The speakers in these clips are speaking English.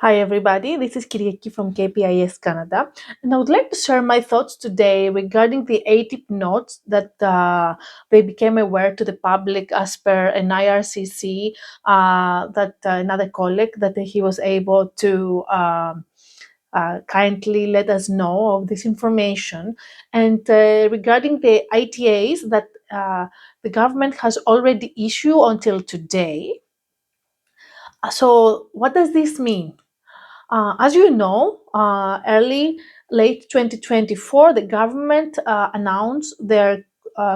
Hi everybody, this is Kyriaki from KPIS Canada, and I would like to share my thoughts today regarding the ATIP notes that they became aware to the public as per an IRCC that another colleague that he was able to kindly let us know of this information. And regarding the ITAs that the government has already issued until today. So what does this mean? As you know, late 2024, the government announced their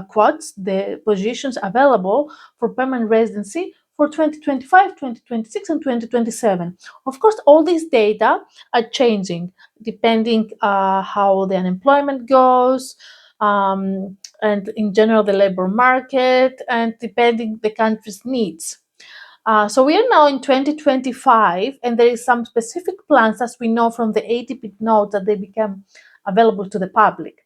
quotes, the positions available for permanent residency for 2025, 2026, and 2027. Of course, all these data are changing depending how the unemployment goes, and in general the labor market, and depending the country's needs. So we are now in 2025, and there is some specific plans, as we know from the ATP note, that they become available to the public.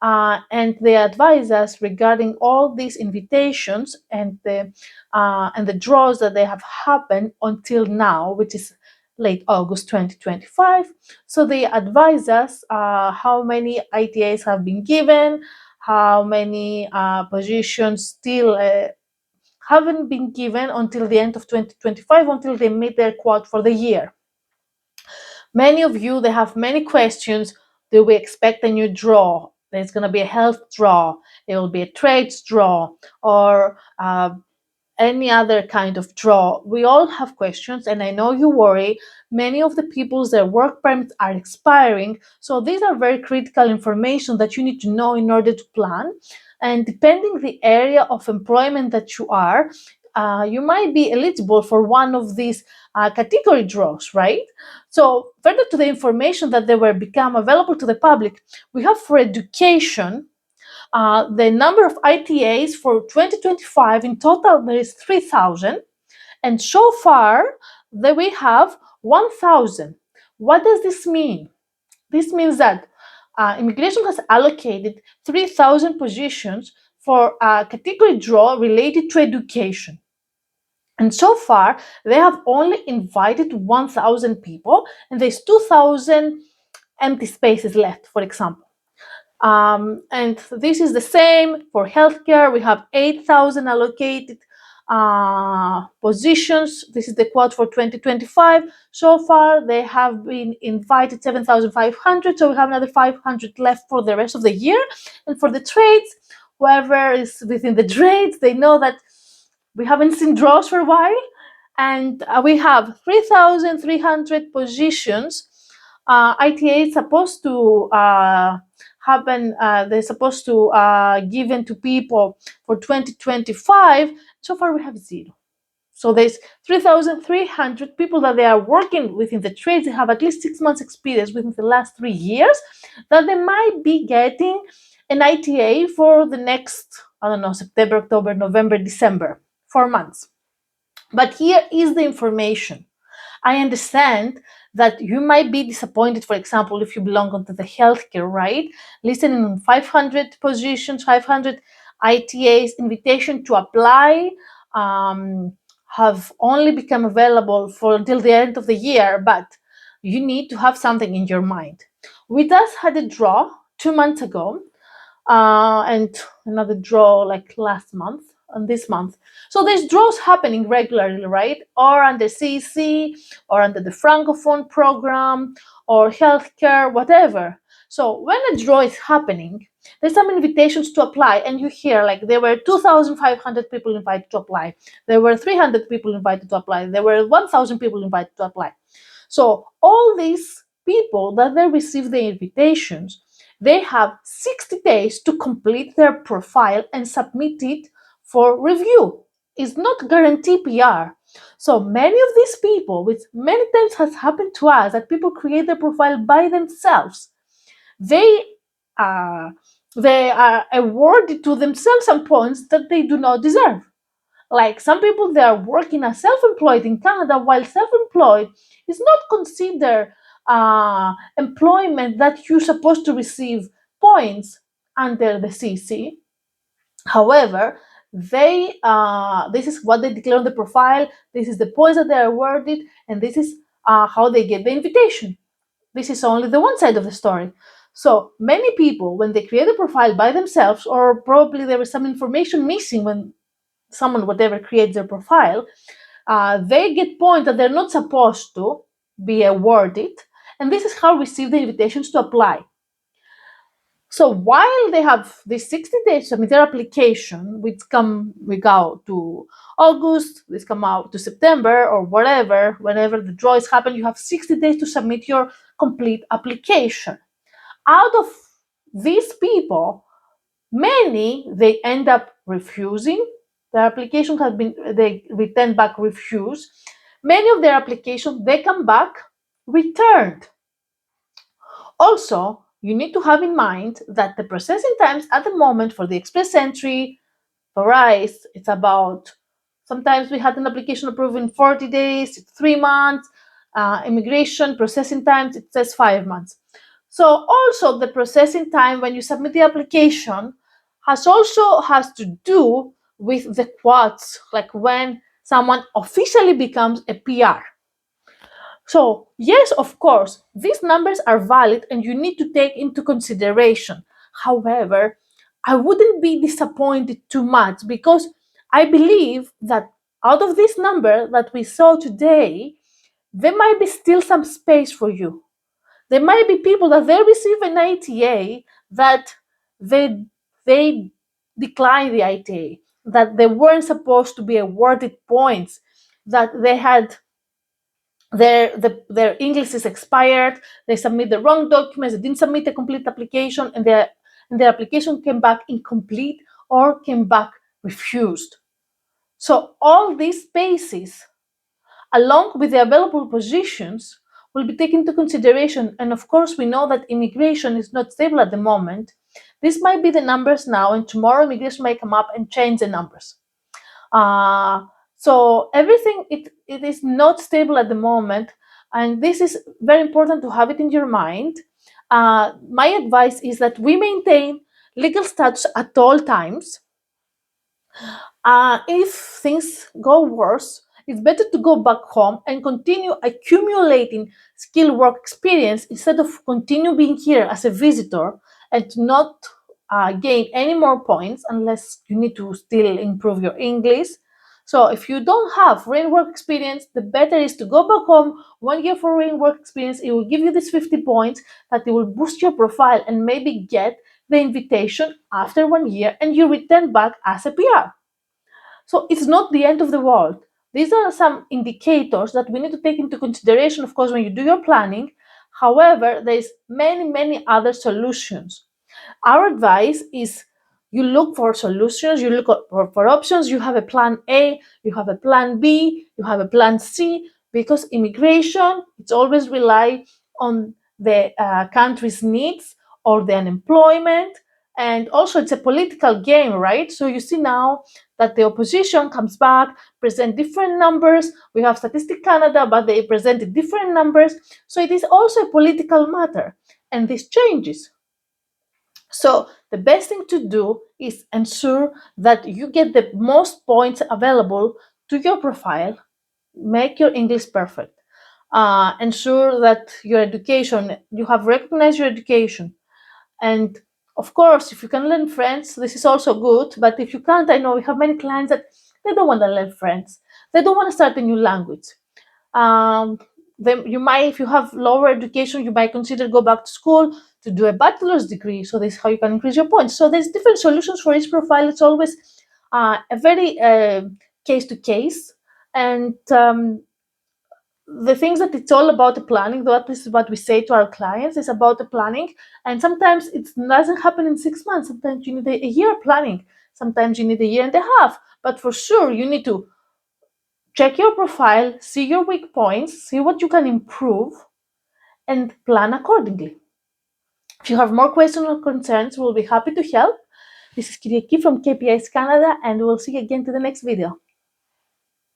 And they advise us regarding all these invitations and the draws that they have happened until now, which is late August 2025. So they advise us how many ITAs have been given, how many positions still haven't been given until the end of 2025, until they meet their quote for the year. Many of you, they have many questions. Do we expect a new draw? There's going to be a health draw, there will be a trades draw, or any other kind of draw. We all have questions, and I know you worry. Many of the people's their work permits are expiring, so these are very critical information that you need to know in order to plan. And depending the area of employment that you are, you might be eligible for one of these category draws, right? So further to the information that they were become available to the public, we have for education the number of ITAs for 2025 in total there is 3,000, and so far that we have 1,000. What does this mean? This means that immigration has allocated 3,000 positions for a category draw related to education. And so far, they have only invited 1,000 people, and there's 2,000 empty spaces left, for example. And this is the same for healthcare. We have 8,000 allocated positions. This is the quote for 2025. So far, they have been invited 7,500. So we have another 500 left for the rest of the year. And for the trades, whoever is within the trades, they know that we haven't seen draws for a while. And we have 3,300 positions. ITA is supposed to happen, they're supposed to given to people for 2025. So far we have zero. So there's 3,300 people that they are working within the trades. They have at least 6 months experience within the last 3 years, that they might be getting an ITA for the next, I don't know, September, October, November, December, 4 months. But here is the information. I understand that you might be disappointed, for example, if you belong to the healthcare, right? Listening on 500 positions, 500 ITAs, invitation to apply have only become available for until the end of the year, but you need to have something in your mind. We just had a draw 2 months ago, and another draw like last month and this month. So there's draws happening regularly, right? Or under CEC, or under the Francophone program, or healthcare, whatever. So when a draw is happening, there's some invitations to apply, and you hear like there were 2,500 people invited to apply, there were 300 people invited to apply, there were 1,000 people invited to apply. So all these people that they receive the invitations, they have 60 days to complete their profile and submit it for review. It's not guaranteed PR. So many of these people, which many times has happened to us, that people create their profile by themselves, they uh, they are awarded to themselves some points that they do not deserve. Like some people, they are working as self-employed in Canada, while self-employed is not considered employment that you're supposed to receive points under the CC. However, they this is what they declare on the profile. This is the points that they are awarded, and this is how they get the invitation. This is only the one side of the story. So many people, when they create a profile by themselves, or probably there is some information missing when someone, whatever, creates their profile, they get points that they're not supposed to be awarded, and this is how we receive the invitations to apply. So while they have these 60 days to submit their application, which we go to August, this come out to September or whatever, whenever the draw is happening, you have 60 days to submit your complete application. Out of these people, many they end up refusing. Their application has been they return back refused. Many of their applications they come back returned. Also, you need to have in mind that the processing times at the moment for the express entry varies. It's about, sometimes we had an application approved in 40 days, 3 months. Immigration processing times, it says 5 months. So also the processing time when you submit the application has to do with the quotes, like when someone officially becomes a PR. So, yes, of course, these numbers are valid and you need to take into consideration. However, I wouldn't be disappointed too much because I believe that out of this number that we saw today, there might be still some space for you. There might be people that they receive an ITA that they they decline the ITA, that they weren't supposed to be awarded points, that they had their English is expired, they submit the wrong documents, they didn't submit a complete application, and their application came back incomplete or came back refused. So all these spaces, along with the available positions, will be taken into consideration. And of course, we know that immigration is not stable at the moment. This might be the numbers now, and tomorrow immigration might come up and change the numbers. Uh, so everything it is not stable at the moment, and this is very important to have it in your mind. My advice is that we maintain legal status at all times. If things go worse, it's better to go back home and continue accumulating skill work experience instead of continue being here as a visitor and not gain any more points unless you need to still improve your English. So if you don't have foreign work experience, the better is to go back home 1 year for foreign work experience. It will give you these 50 points that it will boost your profile and maybe get the invitation after 1 year and you return back as a PR. So it's not the end of the world. These are some indicators that we need to take into consideration, of course, when you do your planning. However, there's many other solutions. Our advice is you look for solutions, you look for options, you have a plan A, you have a plan B, you have a plan C, because immigration, it's always rely on the country's needs or the unemployment. And also it's a political game, right? So you see now that the opposition comes back, present different numbers. We have Statistic Canada, but they presented different numbers. So it is also a political matter. And this changes. So the best thing to do is ensure that you get the most points available to your profile. Make your English perfect. Ensure that your education, you have recognized your education. And of course, if you can learn French, this is also good. But if you can't, I know we have many clients that they don't want to learn French. They don't want to start a new language. Then you might, if you have lower education, you might consider go back to school to do a bachelor's degree. So this is how you can increase your points. So there's different solutions for each profile. It's always a very case to case, and the things that it's all about the planning. That is what we say to our clients. It's about the planning, and sometimes it doesn't happen in 6 months. Sometimes you need a year planning. Sometimes you need a year and a half. But for sure, you need to check your profile, see your weak points, see what you can improve, and plan accordingly. If you have more questions or concerns, we'll be happy to help. This is Kyriaki from KPIs Canada, and we'll see you again to the next video.